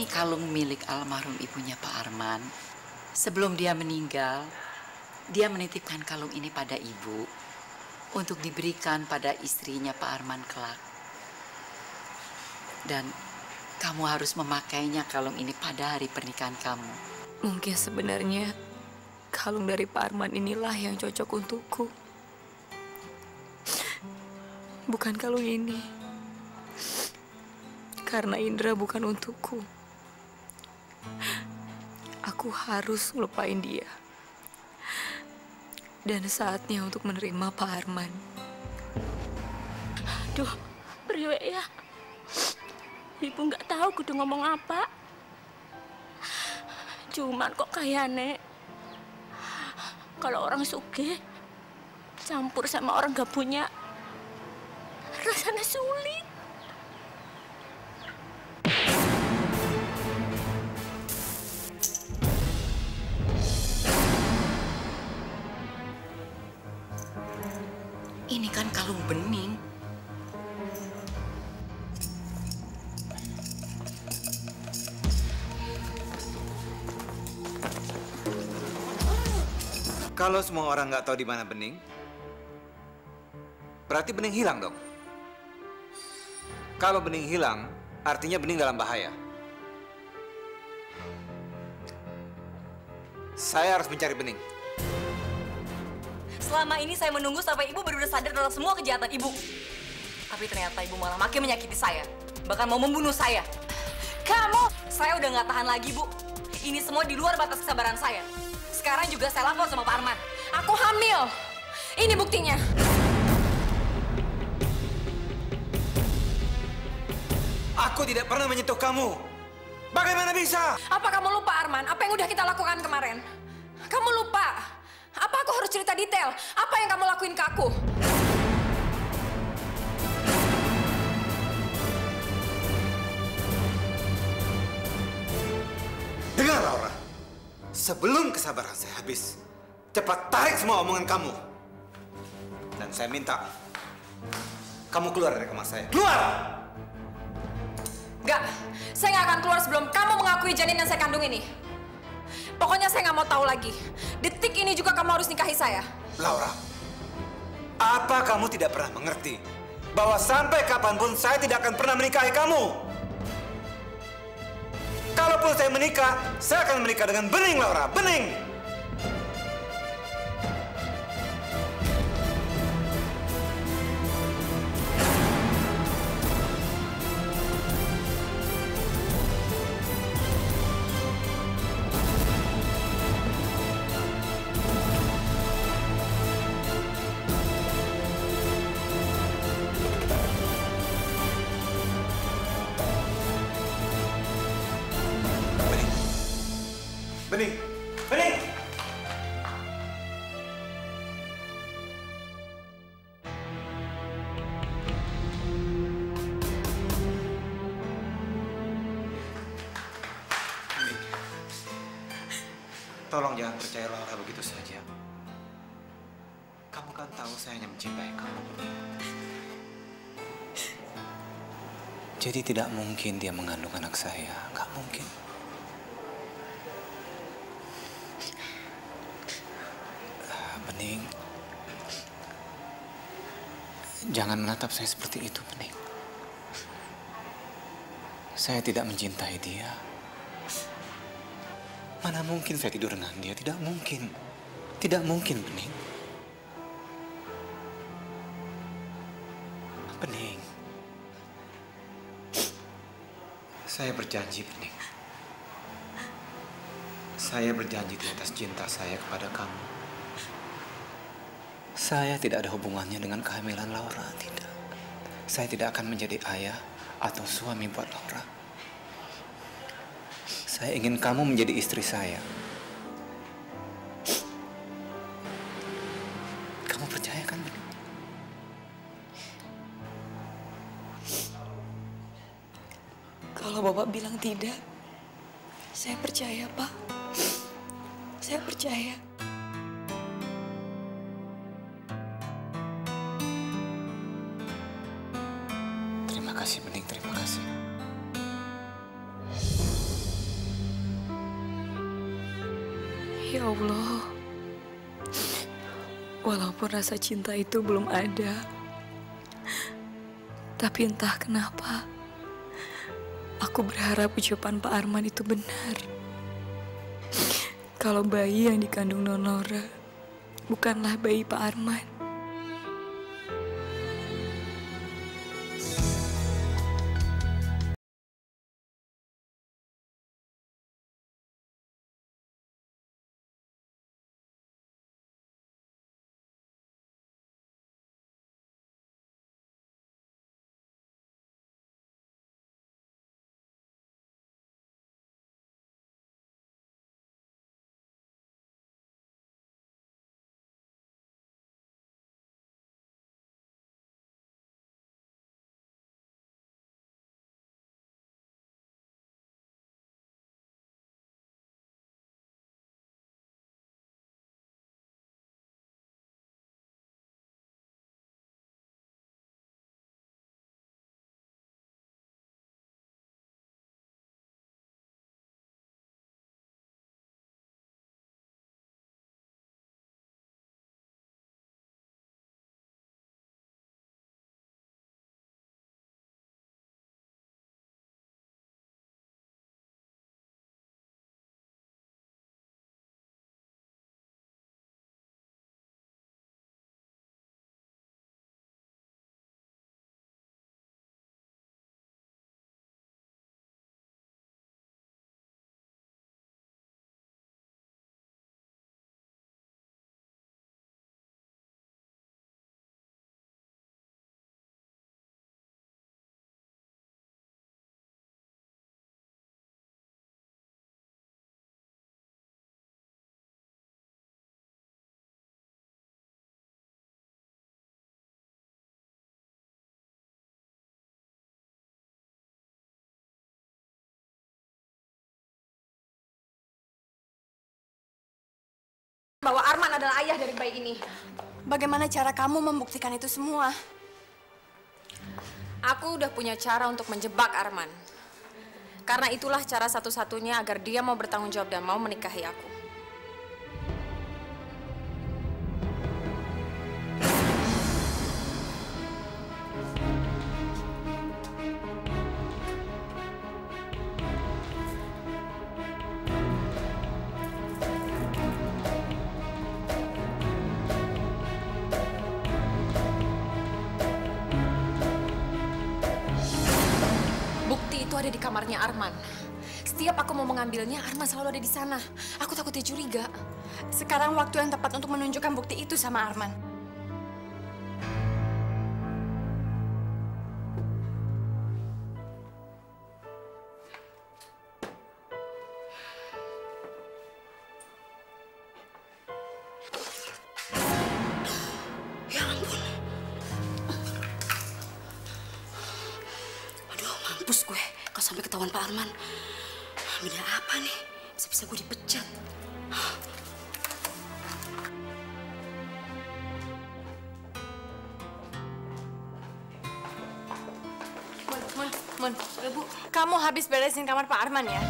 Ini kalung milik almarhum ibunya Pak Arman. Sebelum dia meninggal, dia menitipkan kalung ini pada ibu untuk diberikan pada istrinya Pak Arman kelak. Dan kamu harus memakainya kalung ini pada hari pernikahan kamu. Mungkin sebenarnya kalung dari Pak Arman inilah yang cocok untukku. Bukan kalung ini. Karena Indra bukan untukku. Aku harus ngelupain dia. Dan saatnya untuk menerima Pak Arman. Aduh, priwe ya. Ibu nggak tahu kudu ngomong apa. Cuman kok kayaknya kalau orang sugih campur sama orang gak punya, rasanya sulit. Ini kan kalung bening. Kalau semua orang nggak tahu di mana Bening, berarti Bening hilang dong. Kalau Bening hilang, artinya Bening dalam bahaya. Saya harus mencari Bening. Selama ini saya menunggu sampai ibu benar-benar sadar dalam semua kejahatan ibu. Tapi ternyata ibu malah makin menyakiti saya. Bahkan mau membunuh saya. Kamu! Saya udah nggak tahan lagi, Bu. Ini semua di luar batas kesabaran saya. Sekarang juga saya lapor sama Pak Arman. Aku hamil. Ini buktinya. Aku tidak pernah menyentuh kamu. Bagaimana bisa? Apa kamu lupa, Arman? Apa yang udah kita lakukan kemarin? Kamu lupa? Apa aku harus cerita detail? Apa yang kamu lakuin ke aku? Dengar, Laura. Sebelum kesabaran saya habis, cepat tarik semua omongan kamu. Dan saya minta, kamu keluar dari kamar saya. Keluar! Enggak, saya nggak akan keluar sebelum kamu mengakui janin yang saya kandung ini. Pokoknya saya nggak mau tahu lagi. Detik ini juga kamu harus nikahi saya. Laura, apa kamu tidak pernah mengerti bahwa sampai kapanpun saya tidak akan pernah menikahi kamu? Kalaupun saya menikah, saya akan menikah dengan Bening, Laura. Bening! Bening! Bening! Tolong jangan percaya Laura begitu saja. Kamu kan tahu saya hanya mencintai kamu. Jadi tidak mungkin dia mengandung anak saya. Nggak mungkin. Bening, jangan menatap saya seperti itu, Bening. Saya tidak mencintai dia. Mana mungkin saya tidur dengan dia? Tidak mungkin. Tidak mungkin, Bening. Bening. Saya berjanji, Bening. Saya berjanji di atas cinta saya kepada kamu. Saya tidak ada hubungannya dengan kehamilan Laura, tidak. Saya tidak akan menjadi ayah atau suami buat Laura. Saya ingin kamu menjadi istri saya. Kamu percaya kan, Bening? Kalau Bapak bilang tidak, saya percaya, Pak. Saya percaya. Terima kasih, Bening. Terima kasih. Ya Allah, walaupun rasa cinta itu belum ada, tapi entah kenapa, aku berharap ucapan Pak Arman itu benar. Kalau bayi yang dikandung Non Laura bukanlah bayi Pak Arman. Bahwa Arman adalah ayah dari bayi ini. Bagaimana cara kamu membuktikan itu semua? Aku udah punya cara untuk menjebak Arman. Karena itulah cara satu-satunya agar dia mau bertanggung jawab dan mau menikahi aku. Ada di kamarnya Arman. Setiap aku mau mengambilnya, Arman selalu ada di sana. Aku takut dia curiga. Sekarang waktu yang tepat untuk menunjukkan bukti itu sama Arman. Ya ampun. Aduh, mampus gue. Kalau sampai ketahuan Pak Arman, beda apa nih? Bisa-bisa gue dipecat. Mun, Bu, kamu habis beresin kamar Pak Arman ya?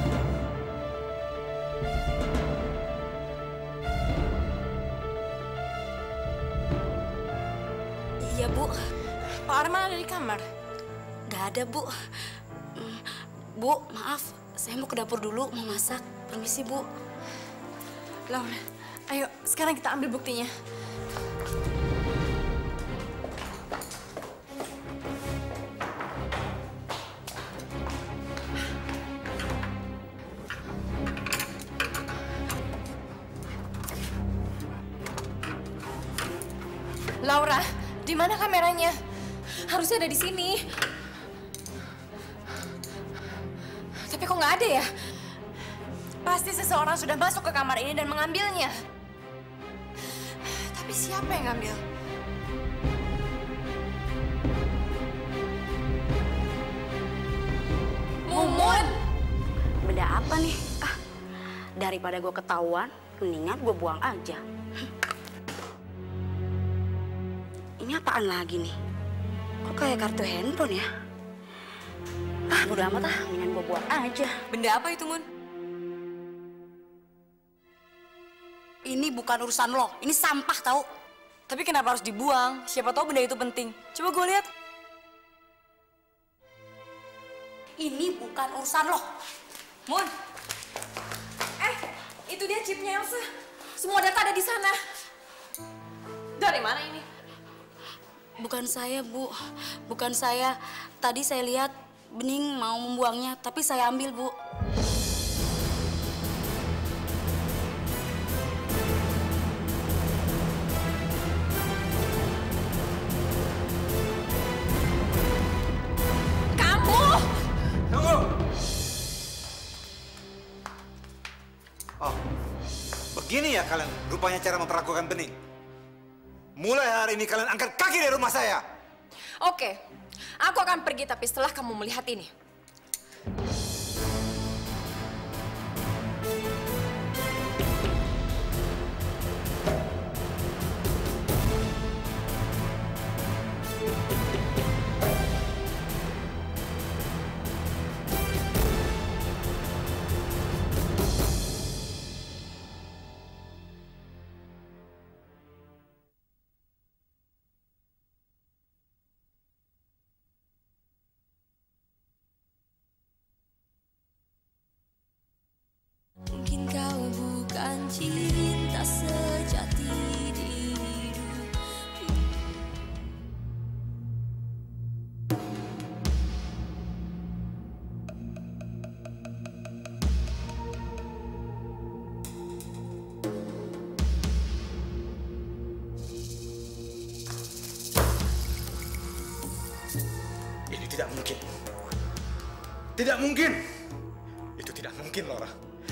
Iya, Bu. Pak Arman ada di kamar? Gak ada, Bu. Bu, maaf. Saya mau ke dapur dulu, mau masak. Permisi, Bu. Laura, ayo sekarang kita ambil buktinya. Laura, di mana kameranya? Harusnya ada di sini. Tapi kok nggak ada ya? Pasti seseorang sudah masuk ke kamar ini dan mengambilnya. Tapi siapa yang ngambil? Mumun! Beda apa nih? Daripada gue ketahuan, mendingan gue buang aja. Ini apaan lagi nih? Kok kayak kartu handphone ya? Bodo amat mendingan gue buang aja. Benda apa itu, Mun? Ini bukan urusan lo, ini sampah tahu. Tapi kenapa harus dibuang? Siapa tahu benda itu penting. Coba gue lihat. Ini bukan urusan lo. Mun, Itu dia chipnya Elsa. Semua data ada di sana. Dari mana ini? Bukan saya, Bu. Bukan saya. Tadi saya lihat Bening mau membuangnya, tapi saya ambil, Bu. Kamu! Tunggu! Oh, begini ya kalian rupanya cara memperlakukan Bening. Mulai hari ini kalian angkat kaki dari rumah saya. Oke, aku akan pergi tapi setelah kamu melihat ini. Mungkin kau bukan cinta sejati di hidup. Ini tidak mungkin. Tidak mungkin. Itu tidak mungkin, Laura.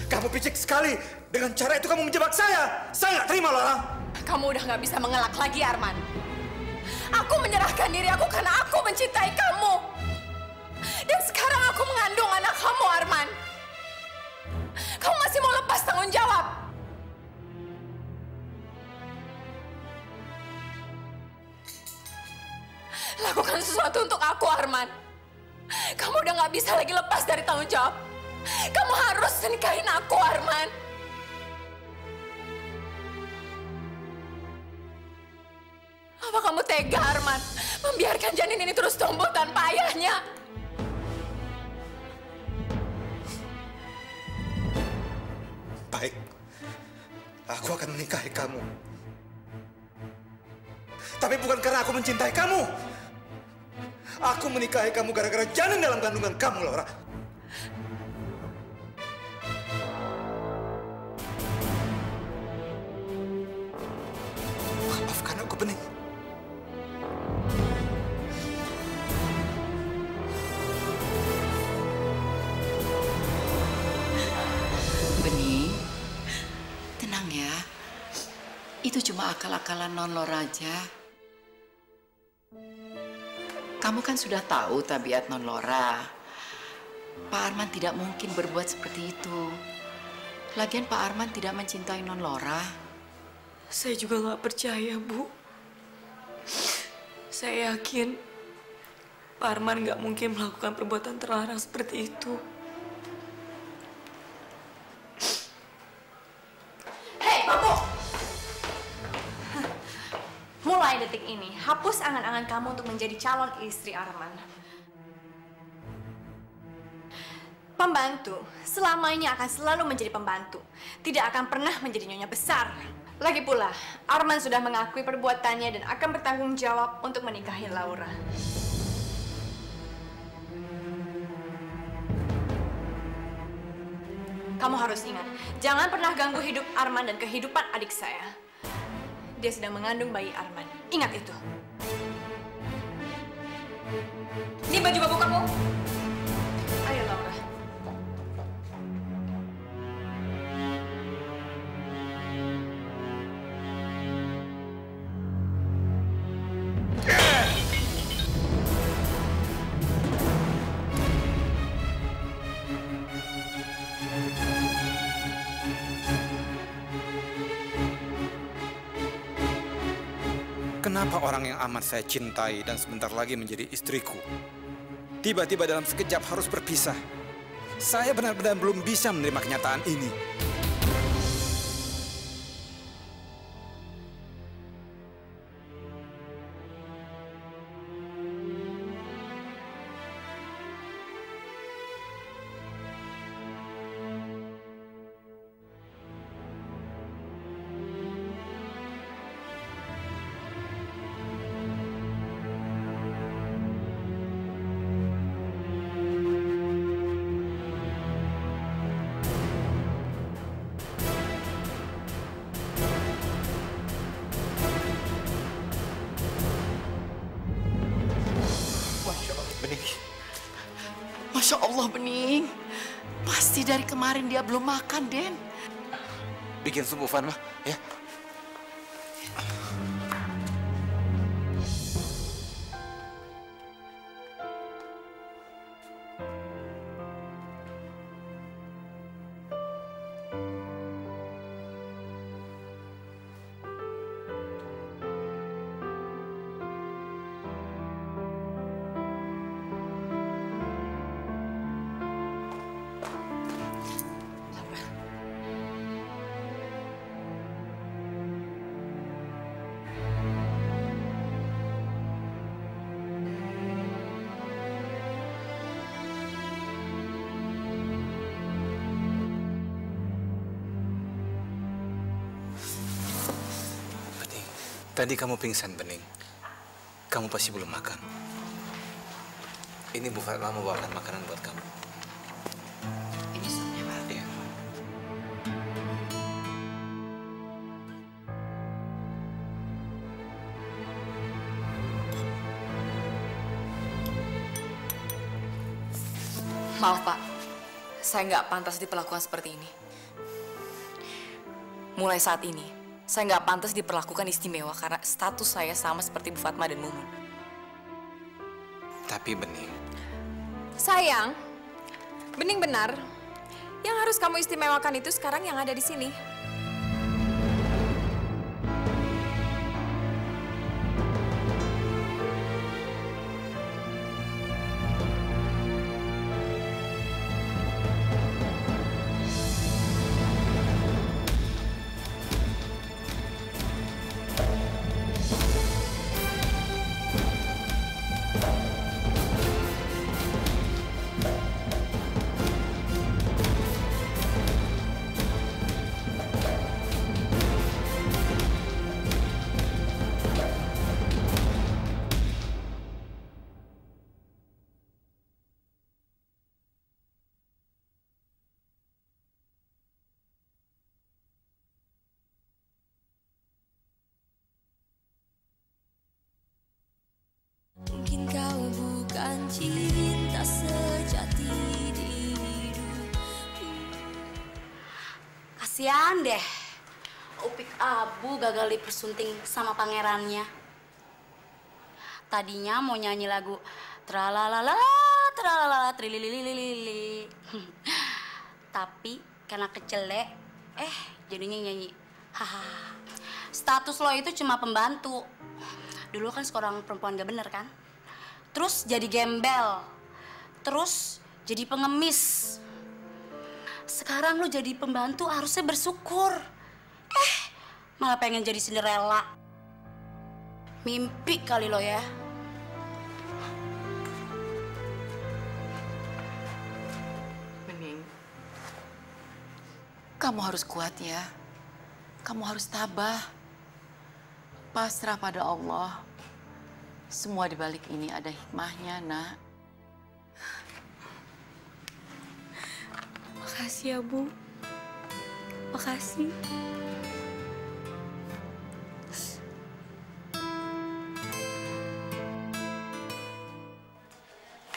Kamu picik sekali. Dengan cara itu kamu menjebak saya. Saya nggak terima, Laura. Kamu udah nggak bisa mengelak lagi, Arman. Aku menyerahkan diri aku karena aku mencintai kamu. Dan sekarang aku mengandung anak kamu, Arman. Kamu masih mau lepas tanggung jawab? Lakukan sesuatu untuk aku, Arman. Kamu udah nggak bisa lagi lepas dari tanggung jawab. Kamu harus nikahin aku, Arman. Apa kamu tega, Arman? Membiarkan janin ini terus tumbuh tanpa ayahnya? Baik. Aku akan menikahi kamu. Tapi bukan karena aku mencintai kamu. Aku menikahi kamu gara-gara janin dalam kandungan kamu, Laura. Maafkan aku, Bening. Bening, tenang ya. Itu cuma akal-akalan Non Lora aja. Kamu kan sudah tahu tabiat Non Lora. Pak Arman tidak mungkin berbuat seperti itu. Lagian Pak Arman tidak mencintai Non Lora. Saya juga nggak percaya, Bu. Saya yakin Pak Arman nggak mungkin melakukan perbuatan terlarang seperti itu. Hei, kamu! Mulai detik ini, hapus angan-angan kamu untuk menjadi calon istri Arman. Pembantu, selama ini akan selalu menjadi pembantu. Tidak akan pernah menjadi nyonya besar. Lagi pula, Arman sudah mengakui perbuatannya dan akan bertanggung jawab untuk menikahi Laura. Kamu harus ingat, jangan pernah ganggu hidup Arman dan kehidupan adik saya. Dia sedang mengandung bayi Arman. Ingat itu. Ini baju babu kamu. Ayo, Laura. Kenapa orang yang amat saya cintai dan sebentar lagi menjadi istriku, tiba-tiba dalam sekejap harus berpisah? Saya benar-benar belum bisa menerima kenyataan ini. Bening. Masya Allah, Bening. Pasti dari kemarin dia belum makan, Den. Bikin sup, Bu Fatma, ya. Tadi kamu pingsan, Bening. Kamu pasti belum makan. Ini Bu Fatma mau bawakan makanan buat kamu. Ini supnya, Pak. Iya. Maaf, Pak. Saya nggak pantas diperlakukan seperti ini. Mulai saat ini, saya nggak pantas diperlakukan istimewa karena status saya sama seperti Bu Fatma dan Mumun. Tapi Bening, Sayang, Bening benar. Yang harus kamu istimewakan itu sekarang yang ada di sini. Mungkin kau bukan cinta sejati di hidupku. Kasian deh. Upik Abu gagal dipersunting sama pangerannya. Tadinya mau nyanyi lagu tralalala tralalala trililililili. Tapi karena kecelek, jadinya nyanyi. Haha. Status lo itu cuma pembantu. Dulu kan seorang perempuan gak bener kan? Terus jadi gembel. Terus jadi pengemis. Sekarang lo jadi pembantu harusnya bersyukur. Malah pengen jadi Cinderella. Mimpi kali lo ya. Bening, kamu harus kuat ya. Kamu harus tabah. Pasrah pada Allah. Semua di balik ini ada hikmahnya, Nak. Makasih ya, Bu. Makasih.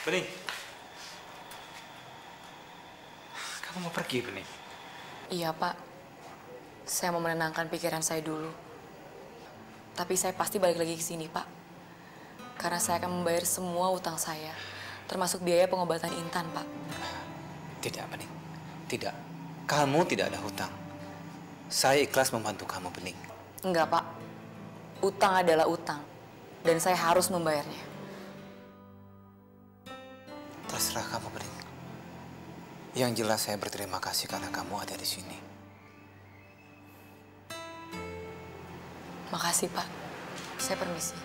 Bening. Kamu mau pergi, Bening? Iya, Pak. Saya mau menenangkan pikiran saya dulu. Tapi saya pasti balik lagi ke sini, Pak. Karena saya akan membayar semua utang saya, termasuk biaya pengobatan Intan, Pak. Tidak, Bening. Tidak. Kamu tidak ada hutang. Saya ikhlas membantu kamu, Bening. Enggak, Pak. Utang adalah utang. Dan saya harus membayarnya. Terserah kamu, Bening. Yang jelas saya berterima kasih karena kamu ada di sini. Makasih, Pak. Saya permisi.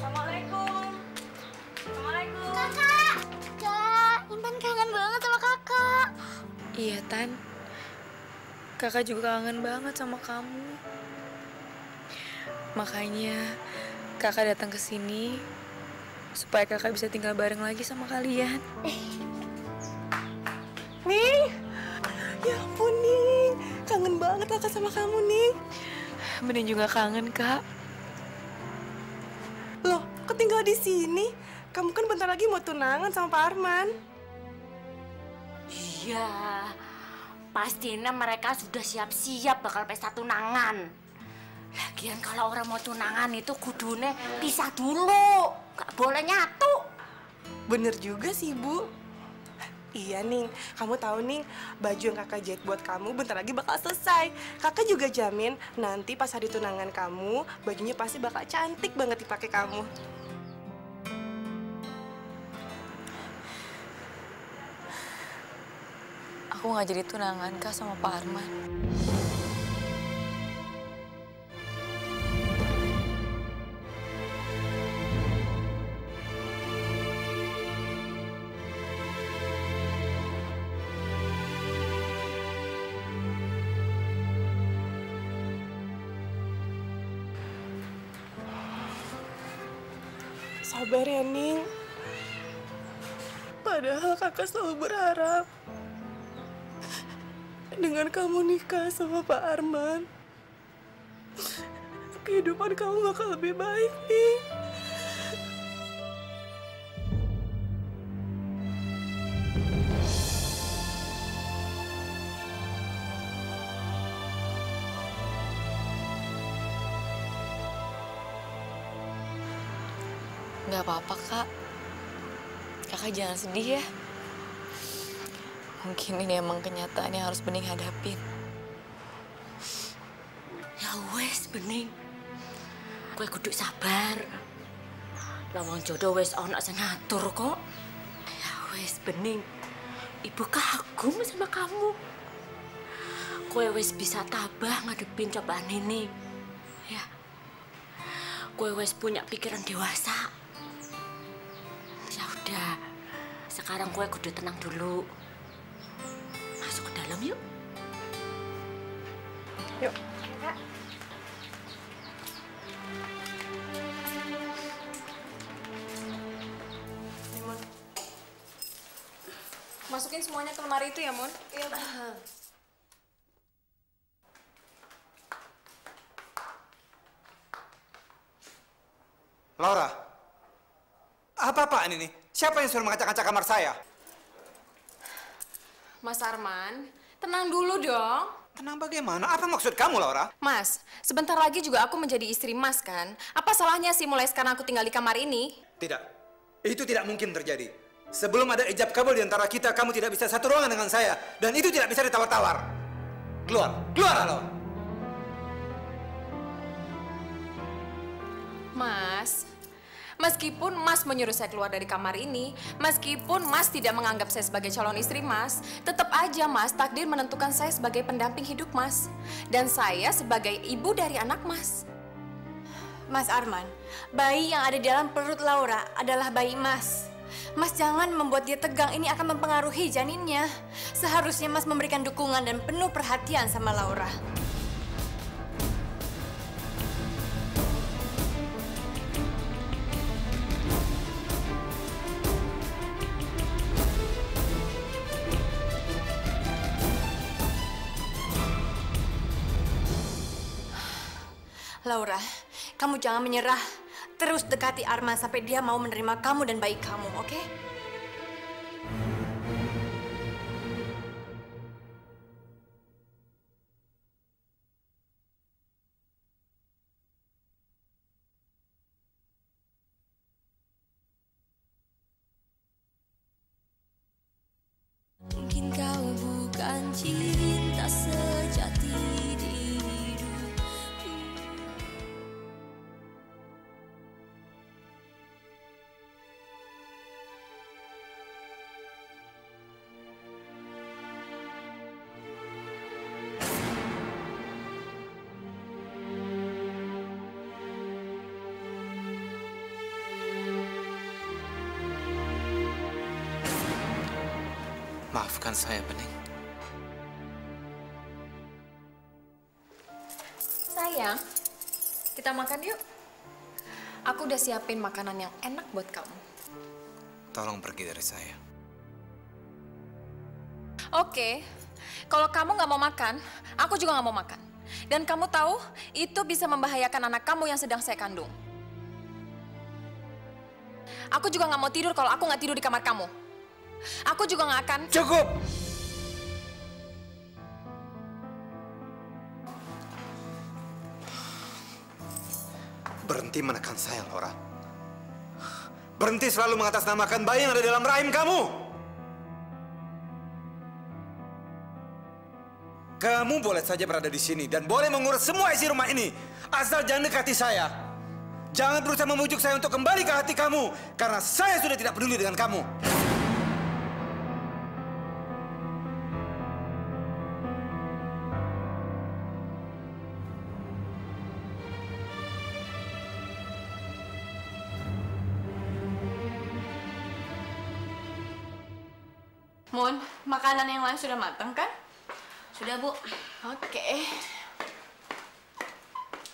Assalamualaikum. Assalamualaikum. Kakak. Kak, Intan kangen banget sama kakak. Iya, Tan. Kakak juga kangen banget sama kamu. Makanya kakak datang ke sini supaya kakak bisa tinggal bareng lagi sama kalian. Ning, ya ampun Ning, kangen banget kakak sama kamu Ning. Bening juga kangen, Kak. Loh, kok tinggal di sini? Kamu kan bentar lagi mau tunangan sama Pak Arman. Iya, pastinya mereka sudah siap-siap bakal pesta tunangan. Lagian kalau orang mau tunangan itu kudune pisah dulu, gak boleh nyatu. Bener juga sih, Bu. Iya, Ning. Kamu tahu, Ning, baju yang kakak jahit buat kamu bentar lagi bakal selesai. Kakak juga jamin nanti pas hari tunangan kamu, bajunya pasti bakal cantik banget dipakai kamu. Aku nggak jadi tunangan, Kak, sama Pak Arman. Sabar ya, Ning. Padahal kakak selalu berharap dengan kamu nikah sama Pak Arman, kehidupan kamu bakal lebih baik, Ning. Nggak apa-apa, Kak. Kakak jangan sedih ya. Mungkin ini emang kenyataan yang harus Bening hadapin. Ya wes, Bening. Kowe kudu sabar. Lawang jodoh wes ana sing ngatur kok. Ya wes, Bening. Ibu kagum sama kamu. Kowe wes bisa tabah ngadepin cobaan ini. Ya. Kowe wes punya pikiran dewasa. Ya udah. Sekarang kowe kudu tenang dulu. Masuk ke dalam yuk. Yuk. Masukin semuanya ke lemari itu ya, Mon? Iya, Bu. Laura, apa-apaan ini? Siapa yang suruh mengacak-acak kamar saya? Mas Arman, tenang dulu dong. Tenang bagaimana? Apa maksud kamu, Laura? Mas, sebentar lagi juga aku menjadi istri Mas kan? Apa salahnya sih mulai sekarang aku tinggal di kamar ini? Tidak, itu tidak mungkin terjadi. Sebelum ada ijab kabul di antara kita, kamu tidak bisa satu ruangan dengan saya. Dan itu tidak bisa ditawar-tawar. Keluar, keluar, Laura. Mas, meskipun Mas menyuruh saya keluar dari kamar ini, meskipun Mas tidak menganggap saya sebagai calon istri Mas, tetap aja Mas, takdir menentukan saya sebagai pendamping hidup Mas. Dan saya sebagai ibu dari anak Mas. Mas Arman, bayi yang ada di dalam perut Laura adalah bayi Mas. Mas jangan membuat dia tegang, ini akan mempengaruhi janinnya. Seharusnya Mas memberikan dukungan dan penuh perhatian sama Laura. Laura, kamu jangan menyerah. Terus dekati Arman sampai dia mau menerima kamu dan bayi kamu, oke? Mungkin kau bukan cinta sejati di hidup. Maafkan saya, Bening. Sayang, Kita makan yuk. Aku udah siapin makanan yang enak buat kamu. Tolong pergi dari saya. Oke, kalau kamu nggak mau makan, aku juga nggak mau makan. Dan kamu tahu, itu bisa membahayakan anak kamu yang sedang saya kandung. Aku juga nggak mau tidur kalau aku nggak tidur di kamar kamu. Aku juga nggak akan... Cukup! Berhenti menekan saya, Laura. Berhenti selalu mengatasnamakan bayi yang ada dalam rahim kamu. Kamu boleh saja berada di sini dan boleh mengurus semua isi rumah ini. Asal jangan dekati saya. Jangan berusaha memujuk saya untuk kembali ke hati kamu. Karena saya sudah tidak peduli dengan kamu. Mun, makanan yang lain sudah matang kan? Sudah, Bu. Oke.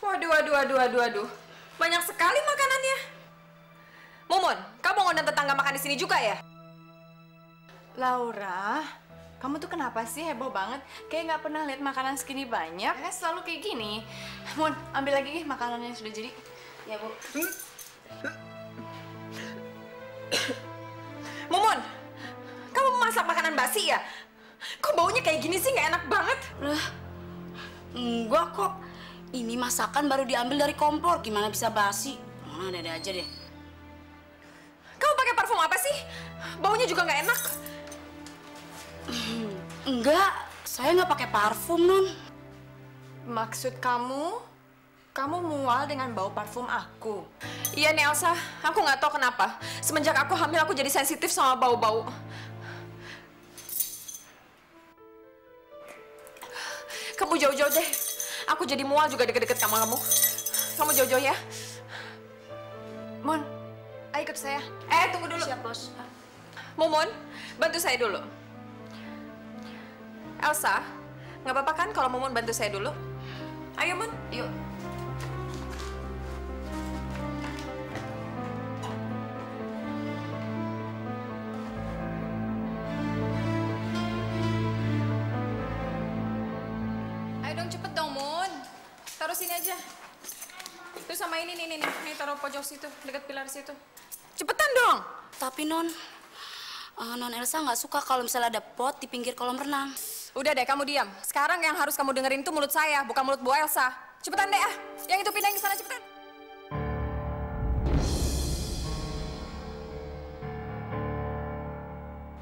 Waduh. Banyak sekali makanannya. Mumun, kamu ngundang tetangga makan di sini juga ya? Laura, kamu tuh kenapa sih heboh banget? Kayak nggak pernah lihat makanan segini banyak. Selalu kayak gini. Mun, ambil lagi makanannya yang sudah jadi. Ya, Bu. Mumun, kamu masak makanan basi ya? Kok baunya kayak gini sih, nggak enak banget? Lah, enggak kok. Ini masakan baru diambil dari kompor. Gimana bisa basi? Ada aja deh. Kamu pakai parfum apa sih? Baunya juga nggak enak. Enggak, saya nggak pakai parfum, Non. Maksud kamu mual dengan bau parfum aku? Iya nih Elsa, aku nggak tahu kenapa. Semenjak aku hamil, aku jadi sensitif sama bau-bau. Kamu jauh-jauh deh. Aku jadi mual juga deket-deket sama kamu. Kamu jauh-jauh ya. Mun, ayo ikut saya. Tunggu dulu. Siap, Bos. Mumun, bantu saya dulu. Elsa, nggak apa-apa kan kalau Mumun bantu saya dulu? Ayo, Mun. Yuk. Ayo dong, cepet dong, Mun. Taruh sini aja. Itu sama ini, nih. Nih, taruh pojok situ, dekat pilar situ. Cepetan dong. Tapi, Non Elsa nggak suka kalau misalnya ada pot di pinggir kolam renang. Udah deh, kamu diam. Sekarang yang harus kamu dengerin itu mulut saya, bukan mulut Bu Elsa. Cepetan deh, Yang itu pindahin ke sana, cepetan.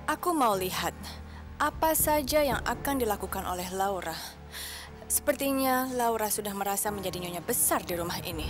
Aku mau lihat apa saja yang akan dilakukan oleh Laura. Sepertinya Laura sudah merasa menjadi nyonya besar di rumah ini.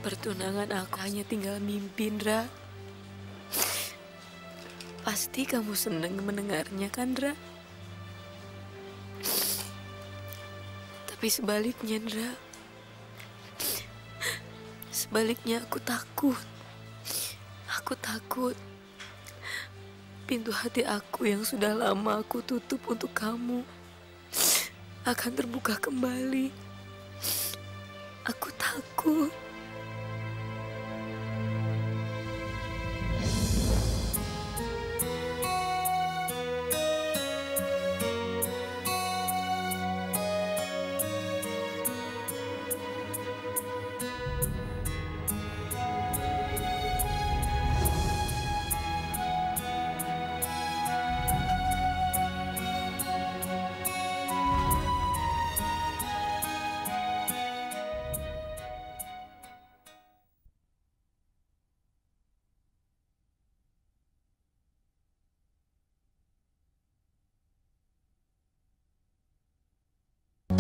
Pertunangan aku hanya tinggal mimpi, Ndra. Pasti kamu seneng mendengarnya, kan, Ndra? Tapi sebaliknya, Ndra. Sebaliknya aku takut. Aku takut pintu hati aku yang sudah lama aku tutup untuk kamu akan terbuka kembali. Aku takut.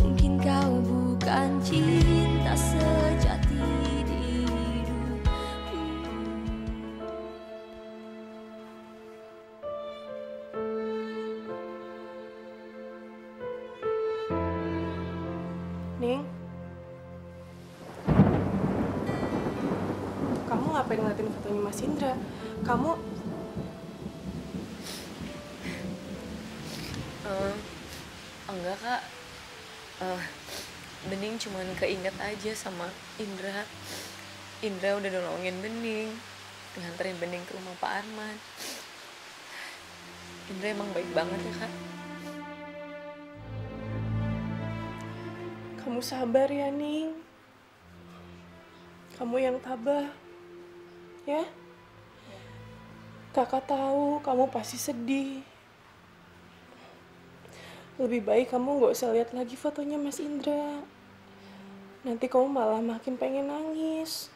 Mungkin kau bukan cinta sejati di hidupku. Ning, kamu ngapain ngeliatin fotonya Mas Indra? Kamu Enggak, Kak. Bening cuman keinget aja sama Indra. Indra udah nolongin Bening, nganterin Bening ke rumah Pak Arman. Indra emang baik banget ya, Kak. Kamu sabar ya, Ning. Kamu yang tabah, ya? Kakak tahu kamu pasti sedih. Lebih baik kamu gak usah lihat lagi fotonya Mas Indra. Nanti kamu malah makin pengen nangis.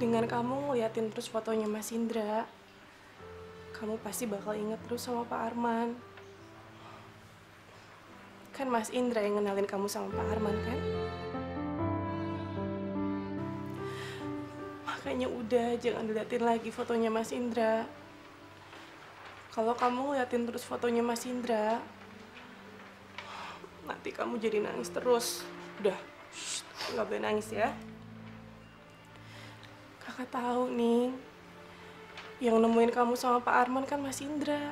Dengan kamu ngeliatin terus fotonya Mas Indra, kamu pasti bakal inget terus sama Pak Arman. Kan Mas Indra yang ngenalin kamu sama Pak Arman, kan? Makanya udah, jangan diliatin lagi fotonya Mas Indra. Kalau kamu ngeliatin terus fotonya Mas Indra, nanti kamu jadi nangis terus. Udah, nggak boleh nangis ya. Kakak tahu nih, yang nemuin kamu sama Pak Arman kan Mas Indra.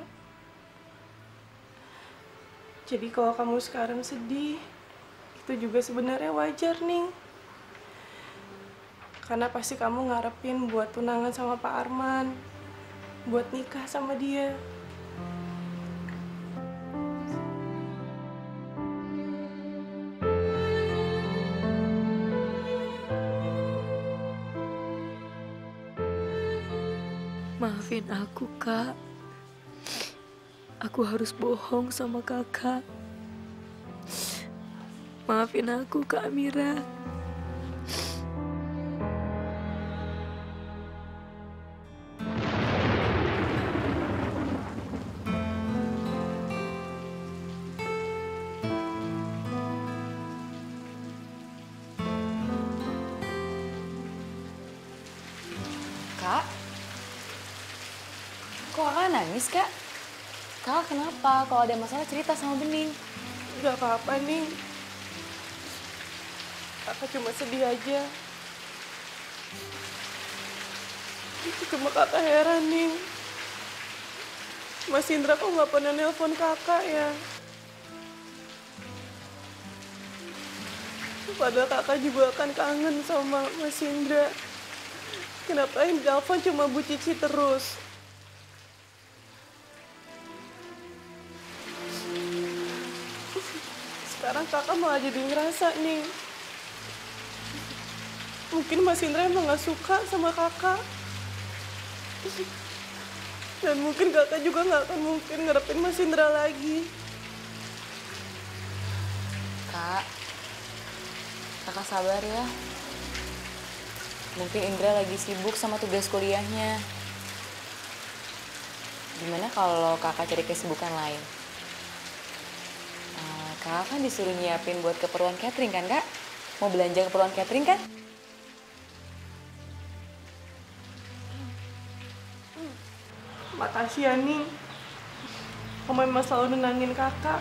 Jadi kalau kamu sekarang sedih, itu juga sebenarnya wajar nih. Karena pasti kamu ngarepin buat tunangan sama Pak Arman, buat nikah sama dia. Maafin aku, Kak. Aku harus bohong sama kakak. Maafin aku, Kak Amira. Kak? Kok kakak nangis, Kak? Kakak kenapa? Kalau ada masalah cerita sama Bening. Gak apa-apa nih. Kakak cuma sedih aja. Cuma kakak heran nih. Mas Indra kok gak pernah nelpon kakak ya? Padahal kakak juga akan kangen sama Mas Indra. Kenapa yang telepon cuma Bu Cici terus? Sekarang kakak malah jadi ngerasa nih. Mungkin Mas Indra emang gak suka sama kakak. Dan mungkin kakak juga gak akan mungkin ngarepin Mas Indra lagi. Kak, kakak sabar ya. Mungkin Indra lagi sibuk sama tugas kuliahnya. Gimana kalau kakak cari kesibukan lain? Kakak kan disuruh nyiapin buat keperluan catering kan, Kak? Mau belanja keperluan catering kan? Makasih ya, Ning. Kamu memang selalu nenangin kakak.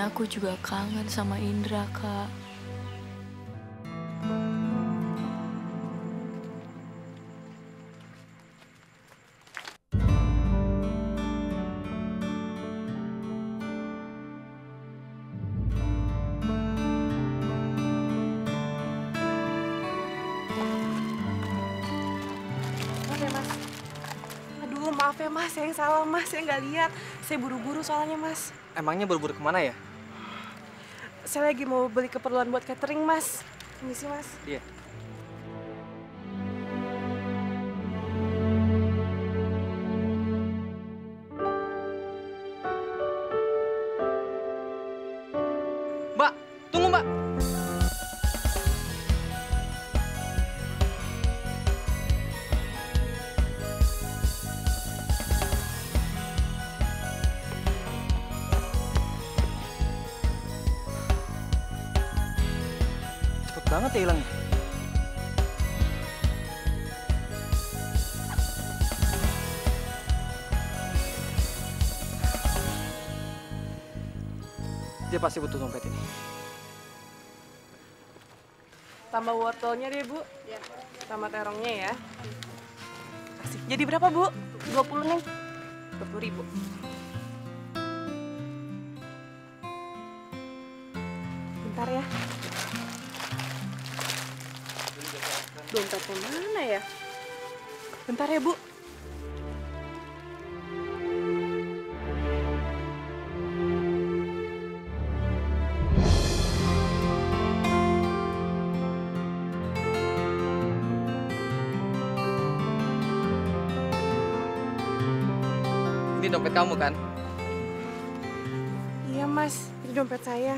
Soalnya aku juga kangen sama Indra, Kak. Maaf ya mas, saya yang salah mas, saya nggak lihat. Saya buru-buru soalnya mas. Emangnya buru-buru kemana ya? Saya lagi mau beli keperluan buat catering mas. Permisi mas. Iya. Mbak, tunggu mbak. Banget ya hilangnya. Dia pasti butuh dompet ini. Tambah wortelnya deh bu. Ya. Tambah terongnya ya. Kasih. Jadi berapa bu? 20 neng. 20.000. Bentar ya. Dompetnya mana ya? Bentar ya, Bu. Ini dompet kamu kan? Iya, Mas. Ini dompet saya.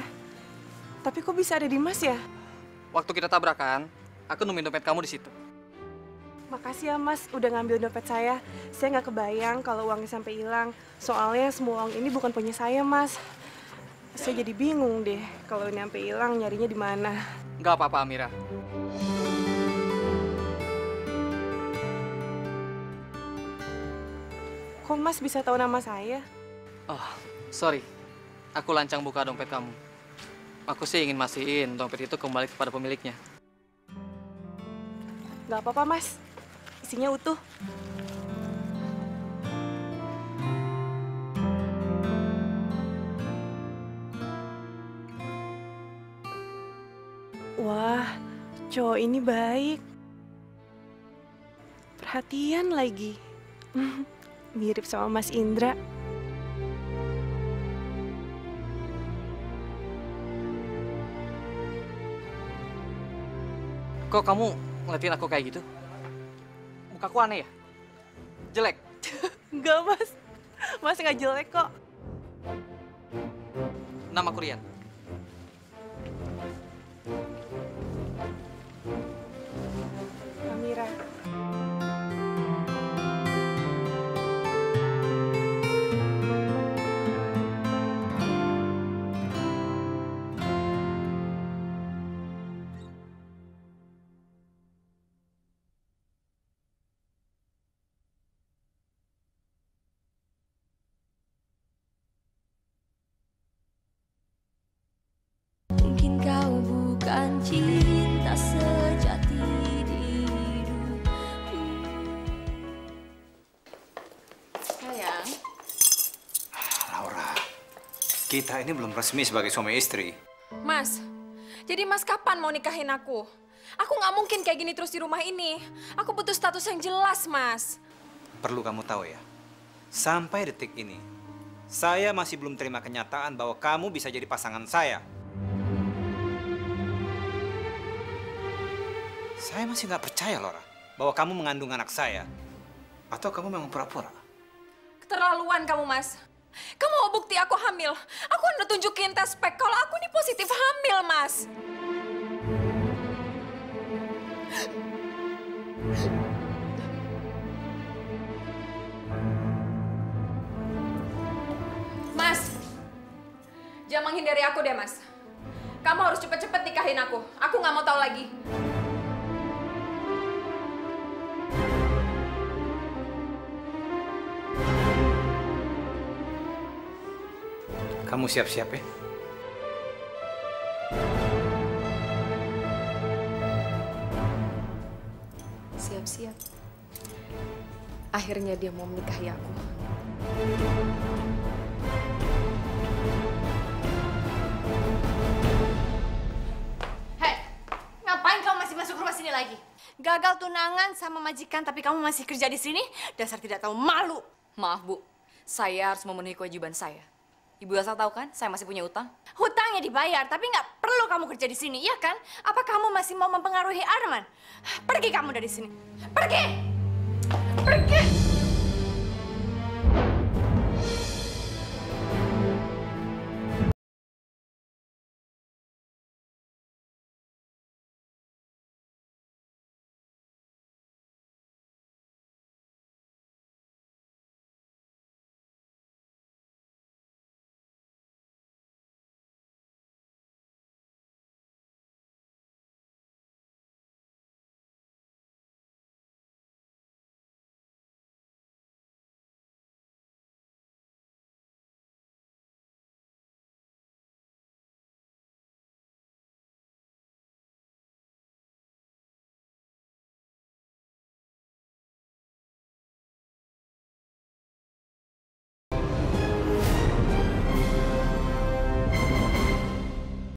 Tapi kok bisa ada di Mas ya? Waktu kita tabrakan, aku nemuin dompet kamu di situ. Makasih ya Mas, udah ngambil dompet saya. Saya nggak kebayang kalau uangnya sampai hilang. Soalnya semua uang ini bukan punya saya Mas. Saya jadi bingung deh kalau ini sampai hilang nyarinya di mana. Nggak apa-apa Amira. Kok Mas bisa tahu nama saya? Oh, sorry. Aku lancang buka dompet kamu. Aku sih ingin mastiin dompet itu kembali kepada pemiliknya. Nggak apa-apa Mas, isinya utuh. Wah, cowok ini baik. Perhatian lagi. Mirip sama Mas Indra. Kok kamu ngeliatin aku kayak gitu? Mukaku aneh ya? Jelek? Enggak, Mas. Mas nggak jelek kok. Namaku Rian. Amira. Mungkin kau bukan cinta sejati hidupku. Sayang, Laura, kita ini belum resmi sebagai suami istri. Mas, jadi Mas kapan mau nikahin aku? Aku nggak mungkin kayak gini terus di rumah ini. Aku butuh status yang jelas, Mas. Perlu kamu tahu ya, sampai detik ini, saya masih belum terima kenyataan bahwa kamu bisa jadi pasangan saya. Saya masih nggak percaya, Laura, bahwa kamu mengandung anak saya. Atau kamu memang pura-pura? Keterlaluan kamu, Mas. Kamu mau bukti aku hamil? Aku udah tunjukin tes pack kalau aku nih positif hamil, Mas. Mas, jangan menghindari aku deh, Mas. Kamu harus cepet-cepet nikahin aku. Aku nggak mau tahu lagi. Kamu siap-siap ya? akhirnya dia mau menikahi aku. Hei, ngapain kamu masih masuk rumah sini lagi? Gagal tunangan sama majikan tapi kamu masih kerja di sini? Dasar tidak tahu malu. Maaf, Bu. Saya harus memenuhi kewajiban saya. Ibu Elsa tahu kan, saya masih punya utang. Hutangnya dibayar, tapi nggak perlu kamu kerja di sini, iya kan? Apa kamu masih mau mempengaruhi Arman? Pergi kamu dari sini. Pergi! Pergi!